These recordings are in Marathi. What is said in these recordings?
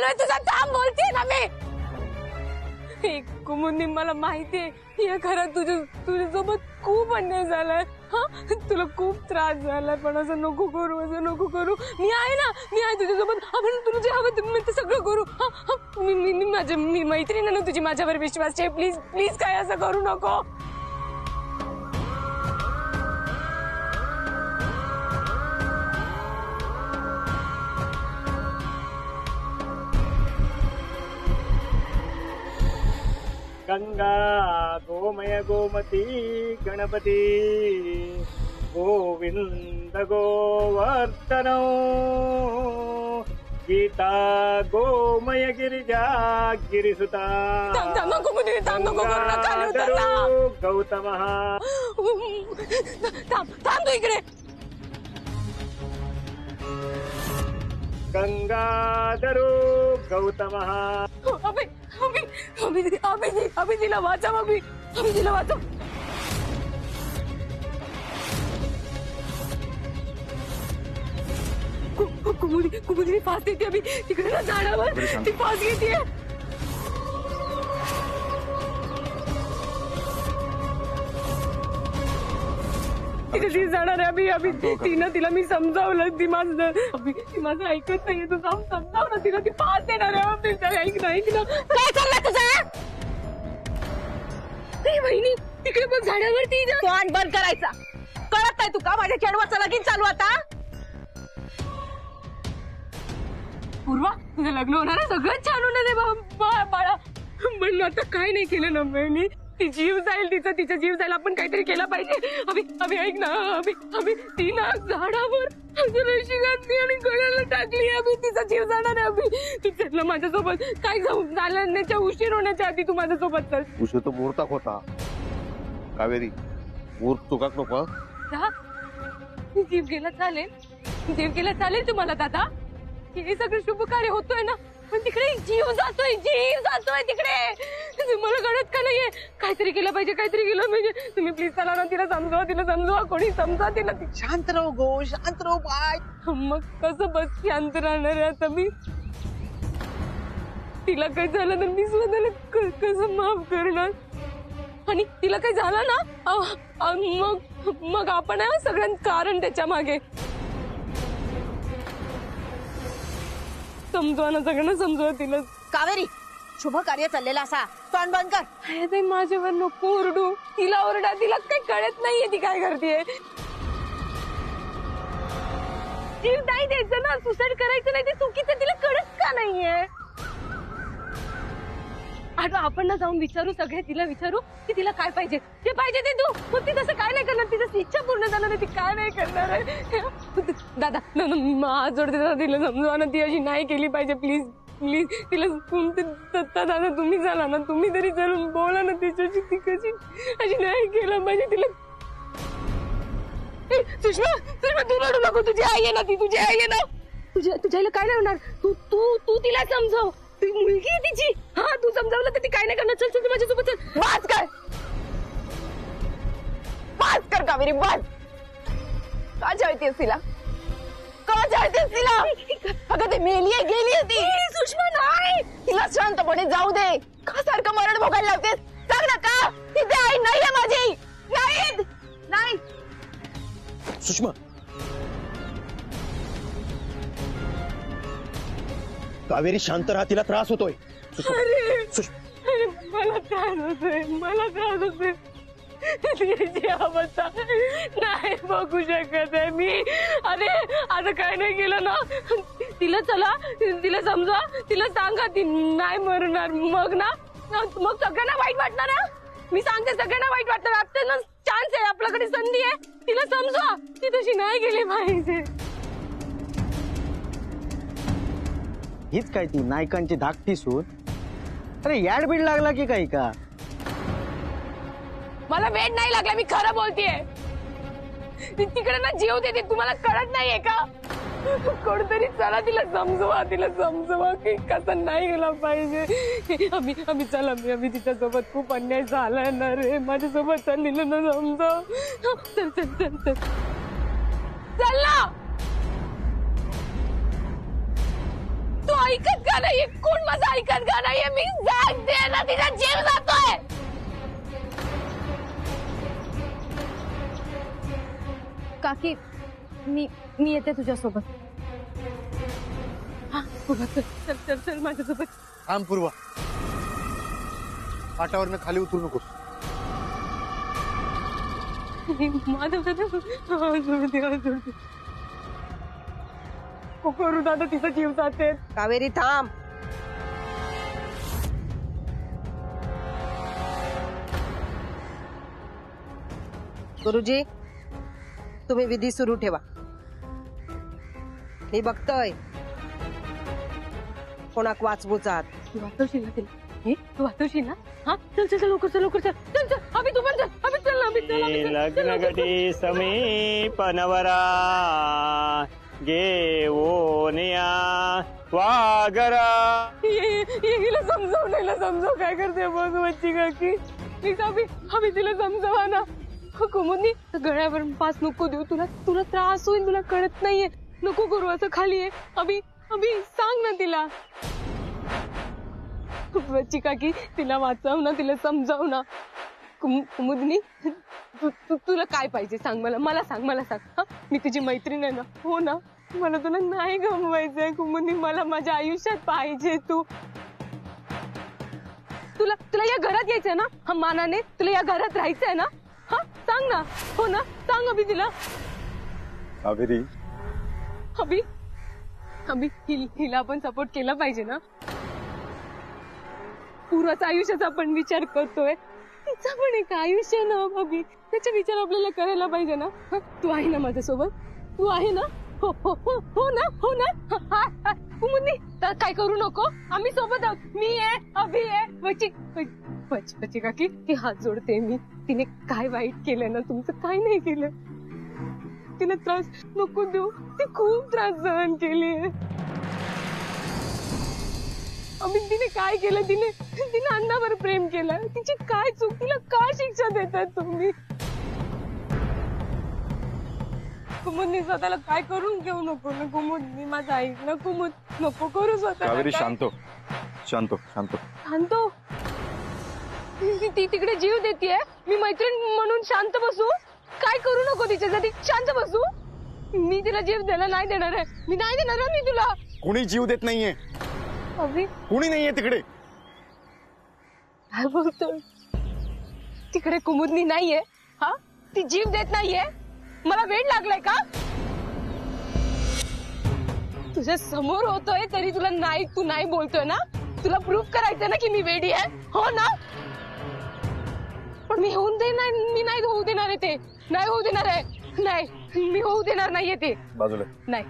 चालू आहे तुझा? थांब, बोलते ना मी. कुमुदनी, मला माहितीये या घरात तुझ्यासोबत खूप अन्याय झालाय. तुला खूप त्रास झालाय, पण असं नको करू, असं नको करू. मी आहे ना, मी आहे तुझ्यासोबत. आपण तुला जे हवं मी ते सगळं करू. मी मैत्रीण आहे ना तुझी, माझ्यावर विश्वास ठेव. प्लीज प्लीज, काय असं करू नको. गंगा गोमय गोमती गणपती गोविंद गोवर्धनो गीता गोमय गिरिजा गिरिसुता गौतम. थांब तू इकडे. गंगाधरो गौतम. अभि तिला वाचव. अभि तिला वाचव. कुमुदी फास देते. अभि तिकडे ना झाडावर ती फास घेते. ती जाणार आहे. अभि तिला मी समजावलं. ती माझं ऐकत नाहीये. तू जाऊन समजाव ना तिला. ती फास देणार आहे. ऐक ना. काय चाललंय तुझं? वहिनी, तिकडे बघ झाडावरती. तोंड बंद करायचा. कळत नाही तुका माझ्या खेळवाचं लगीन चालू आता? पूर्वा, तुझं लग्न होणार आहे. सगळं छान होणार आहे बाळा. पण आता काय नाही केलं ना बहिणी. ती जीव जाईल. तिचा जीव जाईल. आपण काहीतरी केलं पाहिजे. अभि ऐक ना. अभि ती ना झाडावर रशी घातली आणि गळ्याला टाकली. अभि तिचा जीव जाणार आहे. अभि तू चल माझ्यासोबत. काय जाण्याच्या उशीर होण्याच्या आधी तू माझ्यासोबत चल. उशीर तो मुहूर्ताक होता. कावेरी, मुहूर्त चुकाक नको. जीव गेला चालेल तुम्हाला दादा. हे सगळं शुभ कार्य होतोय ना, पण तिकडे जीव जातोय तिकडे. मला कळत का नाहीये? काहीतरी केलं पाहिजे. तुम्ही प्लीज चला ना. तिला समजवा. कोणी समजा तिला. शांत राहू गो, शांत राहू बाय. मग कसं बस शांत राहणार आहे आता मी? तिला काही झालं तर मी स्वतःला कसं माफ करणार? आणि तिला काही झालं ना, मग आपण आहे सगळ्यांत कारण त्याच्या मागे. सगळ्यांना समजवा तिला. कावेरी, शुभ कार्य चाललेलं असा तोंड बंद कर. ते माझ्यावर नको ओरडू. तिला ओरडा. तिला काही कळत नाहीये ती काय करतेय. जीव नाही द्यायचं ना, सुसाईड करायचं नाही. ते चुकीचं. तिला कळत का नाहीये? आपण ना जाऊन विचारू. सगळे तिला विचारू की तिला काय पाहिजे. जे पाहिजे ते तू. मग ती तसं काय नाही करणार. तिचं इच्छा पूर्ण झालं ना, ती काय नाही करणार आहे. दादा हात जोडते. तिला समजवा ना. ती अशी नाही केली पाहिजे. प्लीज तिला. दादा तुम्ही झाला ना. तुम्ही तरी चलून बोला ना तिच्याशी. ती कशी अशी नाही केलं पाहिजे तिला. सुषमा तू रडू नको. तुझी आई आहे ना. ती तुझी आई आहे ना. तुझ्या आईला काय नाही होणार. तू तिला समजव. ती मुलगी आहे तिची. तू समजावलं तर ती काय नाही करणार. चल माझ्यासोबत चल. बाज कर कावेरी, बाज. का जळतेस तिला? अगं ते मेलीये, गेलीये ती. सुषमा नाही. तिला शांतपणे जाऊ दे. का सारखं मरण भोगायला लावतेस? सांग ना का? तिथे आई नाहीये माझी. नाही. सुषमा, कावेरी शांत राहा. तिला त्रास होतोय. अरे मला त्रास होतोय. तिची अवस्था नाही बघू शकत आहे मी. अरे आता काय नाही केलं ना. तिला समजा. तिला सांगा ती नाही मरणार. मग सगळ्यांना वाईट वाटणार ना. मी सांगते सगळ्यांना वाईट वाटणार. आपल्याला चान्स आहे. आपल्याकडे संधी आहे. तिला समजा. ती तशी नाही गेली पाहिजे. हीच काय ती नायकांची धाकटी सून? अरे याड बीड लागला की काही का? मला वेळ नाही लागला. मी खरं बोलतेय. तिकडे ना जीव देते. तुम्हाला कळत नाहीये का? कोणतरी चला तिला समजवा की कसं नाही गेला पाहिजे. आम्ही चला. मी तिच्यासोबत खूप अन्याय झालाय ना रे. माझ्यासोबत चाललेलं ना समजाव. चल ना. तू ऐकत का नाहीये? कोण माझं ऐकत का नाहीये? मी सांगते ना, तिचा जीव जातोय. काकी मी येते तुझ्यासोबत. हा, उभा कर. चल चल चल माझ्यासोबत. थांब पूर्वा, पाटावरनं खाली उतरू नकोस. माधव दादा, सोडते. करू दादा, तिचा जीव जाते. कावेरी थांब. गुरुजी, तुम्ही विधी सुरू ठेवा. मी बघतोय कोणाक वाचवूचात. तू वाचवशील ना तिला? तू वाचवशील ना? हा, चल चल चल, लवकर चल, लवकर चल. चल चल, अभि तू पण चल. अभि चल ना, अभि चल, अभि चल. लग्न घटी समीप नवरा घेऊनिया वागरा. हिला समजव काय करते बघ बच्ची काकी. प्लीज अभि तिला समजवा ना. कुमुदनी गळ्यावर पास नको देऊ. तुला त्रास होईल, तुला कळत नाहीये. नको करू असं. खाली आहे अभि. सांग ना तिला. बच्ची काकी, तिला वाचव ना, तिला समजाव ना. कुमुदनी, तुला काय पाहिजे सांग मला सांग. हा, मी तुझी मैत्रीण आहे ना? हो ना? मला तुला नाही गमवायचंय कुमुदनी. मला माझ्या आयुष्यात पाहिजे तू. तुला या घरात यायचंय ना? हा, मानाने तुला या घरात राहायचंय ना? हा, सांग ना. हो ना? सांग अभि तिला. कावेरी, अभि हिला आपण सपोर्ट केला पाहिजे ना. पूर्वाचा आयुष्याचा आपण विचार करतोय. तिचं पण एक आयुष्य ना अभि. त्याचा विचार आपल्याला करायला पाहिजे ना. तू आहे ना माझ्यासोबत? तू आहे ना? हो ना. कुमुदनी, तर काय करू नको. आम्ही सोबत आहोत. मी आहे, अभि आहे, बच्ची काकी. ती हात जोडते मी. तिने काय वाईट केलं ना? तुमचं काय नाही केलं. तिला त्रास नको देऊ. ती खूप त्रास सहन केली. अभि तिने काय केलं? तिने अण्णावर प्रेम केलं. तिची काय चूक? तिला काय शिक्षा देतात तुम्ही? कुमुदनी, स्वतःला काय करून घेऊ नको ना. कुमुदनी, माझं ऐक ना. कुमुद, नको करू स्वतःला. कावेरी, काय? शांत. शांतो, ती तिकडे जीव देतीये. मी मैत्रीण म्हणून शांत बसू? काय करू नको तिच्यासाठी. शांत बसू? मी तिला जीव द्यायला नाही देणार आहे. मी तुला. कोणी जीव देत नाहीये. अभि, कोणी नाहीये तिकडे. काय बोलतोय? तिकडे कुमुदनी नाहीये? हा, ती जीव देत नाहीये. मला वेळ लागलाय का? तुझ्या समोर होतोय तरी तुला नाही, तू नाही बोलतोय ना. तुला प्रूफ करायचंय ना की मी वेडी आहे. हो ना? पण मी नाही होऊ देणार आहे ते. नाही होऊ देणार आहे. नाही, मी होऊ देणार नाहीये ते. बाजूला नाही.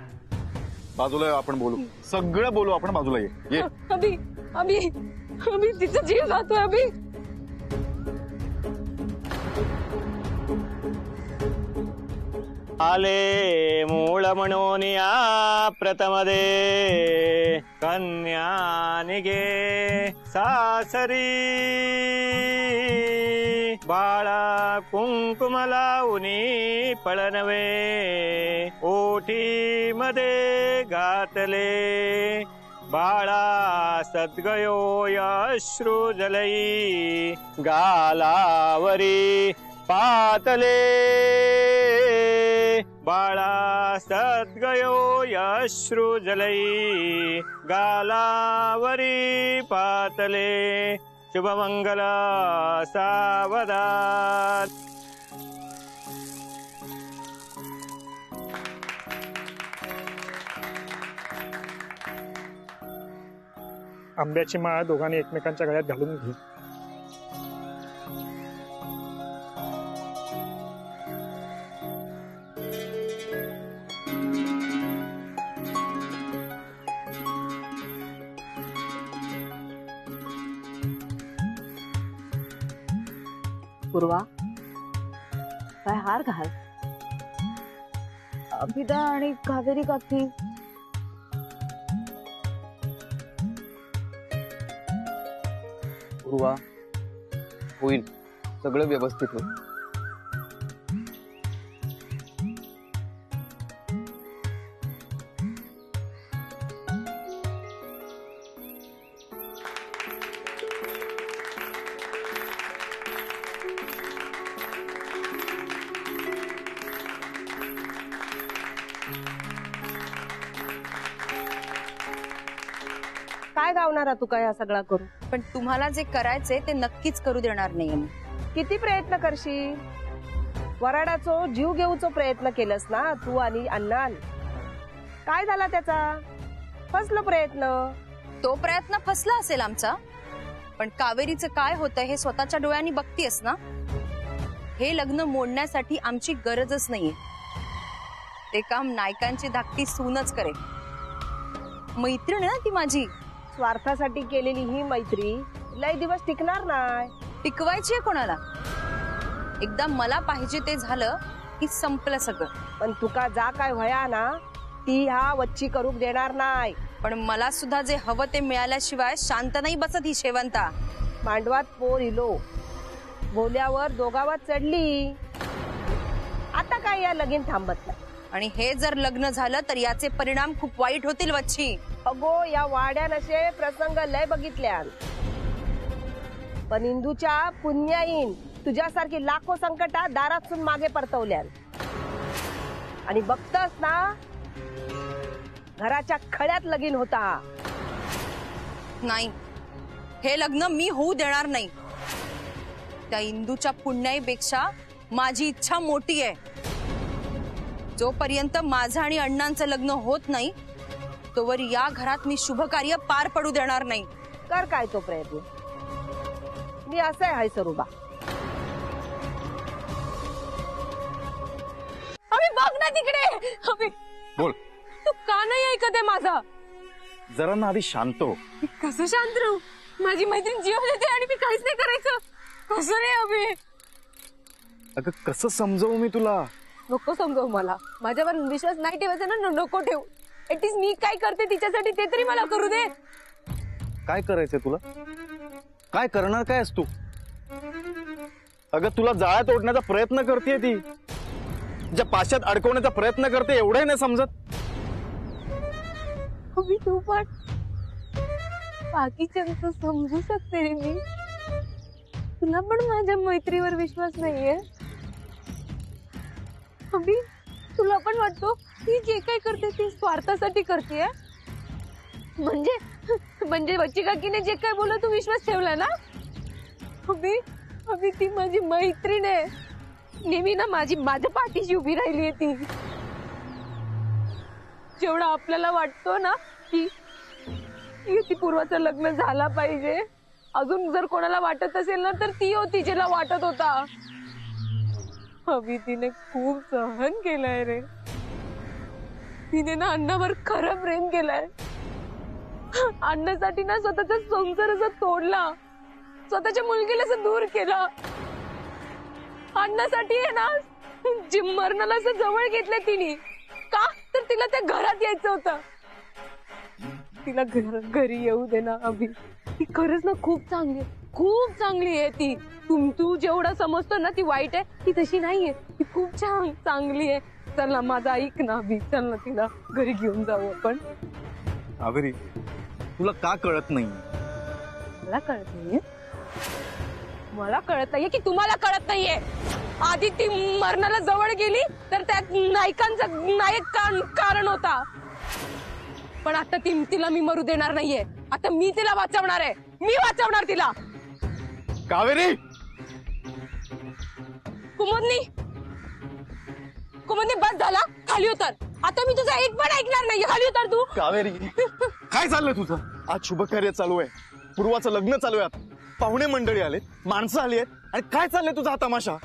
बाजूला आपण बोलू. सगळं बोलू आपण. बाजूला ये. अभि तिचा जीव जातोय. अभि, आले मूळ म्हणून या प्रथमदे कन्या निगे सासरी बाळा कुंकुम लावूनी पळनवे ओठी मध्ये घातले बाळा सद्गयो अश्रू जलई गालावरी पातले बाळा सद्गयो अश्रू जलई गालावरी पातले शुभमंगल सावधान. आंब्याची माळ दोघांनी एकमेकांच्या गळ्यात घालून घे. पूर्वा, काय हार घाल. अभिदा आणि कावेरी काकी. पूर्वा, होईल सगळं व्यवस्थित होईल. काय गावणार तू काय हा सगळा करू? पण तुम्हाला जे करायचंय ते नक्कीच करू देणार नाहीये मी. किती प्रयत्न करशील? वराडाचो जीव घेऊचो प्रयत्न केलंस ना तू आणि अण्णान. काय झाला त्याचा? फसलो प्रयत्न. तो प्रयत्न फसला असेल आमचा, पण कावेरीचं काय होतं हे स्वतःच्या डोळ्यांनी बघतीयस ना. हे लग्न मोडण्यासाठी आमची गरजच नाहीये. ते काम नायकांची धाकटी सूनच करेल. मैत्रीण आहे ना ती माझी. स्वार्थासाठी केलेली ही मैत्री लय दिवस टिकणार नाही. टिकवायची आहे कोणाला? एकदा मला पाहिजे ते झालं की संपलं सगळं. पण तुका जा काय व्हया ना ती हा वच्ची करूक देणार नाही. पण मला सुद्धा जे हवं ते मिळाल्याशिवाय शांत नाही बसत ही शेवंता. मांडवात पोर इलो, बोल्यावर दोघावर चढली. आता काय या लगीन थांबत नाही. आणि हे जर लग्न झालं तर याचे परिणाम खूप वाईट होतील वच्छी. अगो या वाड्यान असे प्रसंग लय बघितल्यान. पण इंदूच्या पुण्याईन तुझ्यासारखी लाखो संकटात दारातून मागे परतवल्यान. आणि बघतस ना घराच्या खड्यात लगीन होता. नाही, हे लग्न मी होऊ देणार नाही. त्या इंदूच्या पुण्याईपेक्षा माझी इच्छा मोठी आहे. जोपर्यंत माझं आणि अण्णांचं लग्न होत नाही तोवर या घरात मी शुभ कार्य पार पडू देणार नाही. कर काय तो प्रयत्न. मी असं आहे सरुबा. अभि बघ ना तिकडे. अभि बोल. तू का नाही ऐकत आहे माझा? जरा ना आधी शांत हो. कसं शांत राहू? माझी मैत्रीण जीव देते आणि मी काहीच नाही करायचं. कसं रे अभि? अगं कसं समजवू मी तुला? नको समजव मला. माझ्यावर विश्वास नाही ठेवायचा ना, नको ठेव. ऍटलीस्ट मी काय करते तिच्यासाठी ते तरी मला करू दे. काय करायचंय तुला? काय करणार काय तू? अगं तुला जाळ्यात ओढण्याचा प्रयत्न करते ती. ज्या पाशात अडकवण्याचा प्रयत्न करते एवढंही नाही समजत. अभि तू पण बाकीच्यांचं समजू शकते रे मी. तुला पण माझ्या मैत्रीवर विश्वास नाहीये. अभि तुला पण वाटतो ती जे काय करते ती स्वार्थासाठी करते? म्हणजे वच्ची काकीने जे काय बोललं तू विश्वास ठेवला ना? अभि ती माझी मैत्रीण आहे. नेहमी ना माझ्या पाठीशी उभी राहिली आहे ती. जेवढा आपल्याला वाटतो ना की ती पूर्वाचं लग्न झाला पाहिजे, अजून जर कोणाला वाटत असेल ना तर ती होती जिला वाटत होता. अभि तिने खूप सहन केलंय रे. तिने ना अण्णावर खरं प्रेम केलंय. अण्णासाठी ना स्वतःचा संसार असा तोडला, स्वतःच्या मुलगीला असं दूर केलं. अण्णासाठी आहे ना मरणाला असं जवळ घेतलं तिने. का तर तिला त्या घरात यायचं होतं. तिला घरी येऊ दे ना अभि. ती खरंच ना खूप चांगली आहे ती. तू जेवढा समजतो ना ती वाईट आहे, ती तशी नाहीये. ती खूप चांगली आहे. चल ना माझं ऐक ना अभि, चल ना तिला घरी घेऊन जाऊ आपण. कावेरी तुला का कळत नाही? मला कळत नाहीये की तुम्हाला कळत नाहीये. आधी ती मरणाला जवळ गेली तर त्यात नायक कारण होता. पण आता तिला मी मरू देणार नाहीये. आता मी तिला वाचवणार आहे. मी वाचवणार तिला. कावेरी कुमुदनी बस झाला. खाली उतर. आता मी तुझा एक पण ऐकणार नाही. खाली उतर तू. कावेरी काय चाललंय तुझं? आज शुभ कार्य चालू आहे. पूर्वाचं लग्न चालू आहे. पाहुणे मंडळी आलेत, माणसं आली आहेत, आणि काय चाललंय तुझा हा तमाशा?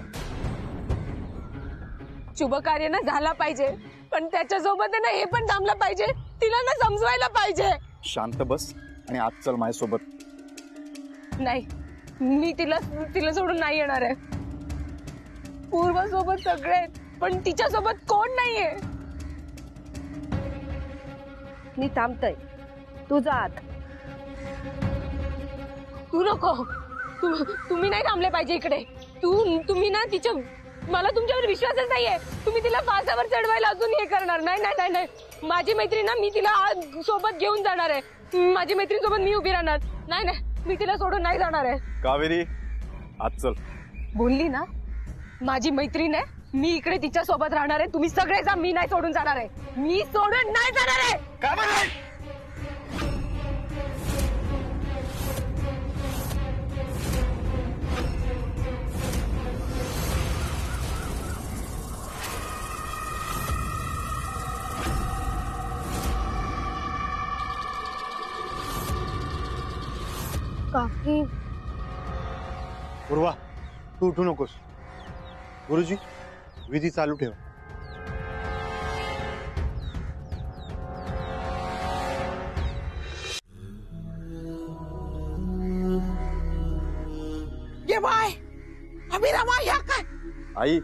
शुभ कार्य ना झाला पाहिजे, पण त्याच्यासोबत ना हे पण थांबलं पाहिजे. तिला ना समजवायला पाहिजे. शांत बस आणि आज चल माझ्यासोबत. नाही, मी तिला सोडून नाही येणार आहे. पूर्वासोबत सगळे आहेत, पण तिच्यासोबत कोण नाहीये. मी थांबतय. तू जा आत. तू नको. तुम्ही नाही थांबले पाहिजे इकडे. तुम्ही ना मला तुमच्यावर विश्वासच नाहीये. तुम्ही तिला फासावर चढवायला अजून हे करणार. नाही. माझी मैत्रीण ना मी तिला सोबत घेऊन जाणार आहे. माझी मैत्रीण सोबत मी उभी राहणार. नाही, मी तिला सोडून नाही जाणार आहे. कावेरी आज चल. बोलली ना माझी मैत्रीण आहे मी इकडे तिच्या सोबत राहणार आहे, तुम्ही सगळे जा, मी नाही सोडून जाणार आहे, मी सोडून नाही जाणार आहे. का बरं? काकी पूर्वा तू उठू नकोस. गुरुजी विधी चालू ठेव. आई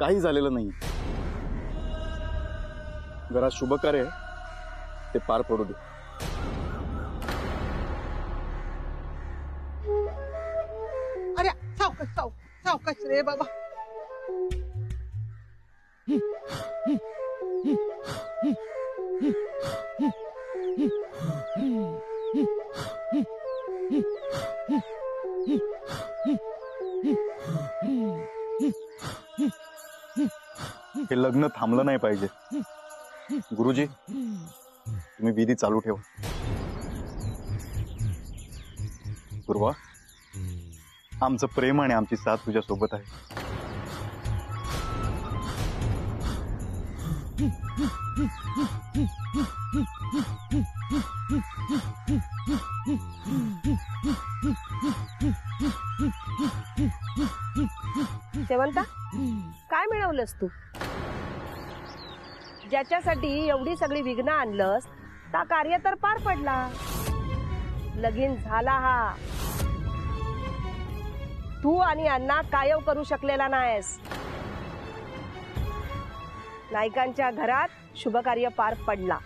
काही झालेलं नाही. जरा शुभ कार्य आहे, ते पार पडू दे. अरे सावकाश सावकाश रे बाबा. हे लग्न थांबलं नाही पाहिजे. गुरुजी तुम्ही विधी चालू ठेवा. पूर्वा, आमचं प्रेम आणि आमची साथ तुझ्या सोबत आहे. शेवंता, काय मिळवलंस तू? ज्याच्यासाठी एवढी सगळी विघ्न आणलंस त्या कार्य तर पार पडला. लगीन झाला हा. तू आणि अण्णा कायव करू शकलेला नाहीस. नायकांच्या घरात शुभकार्य पार पडला.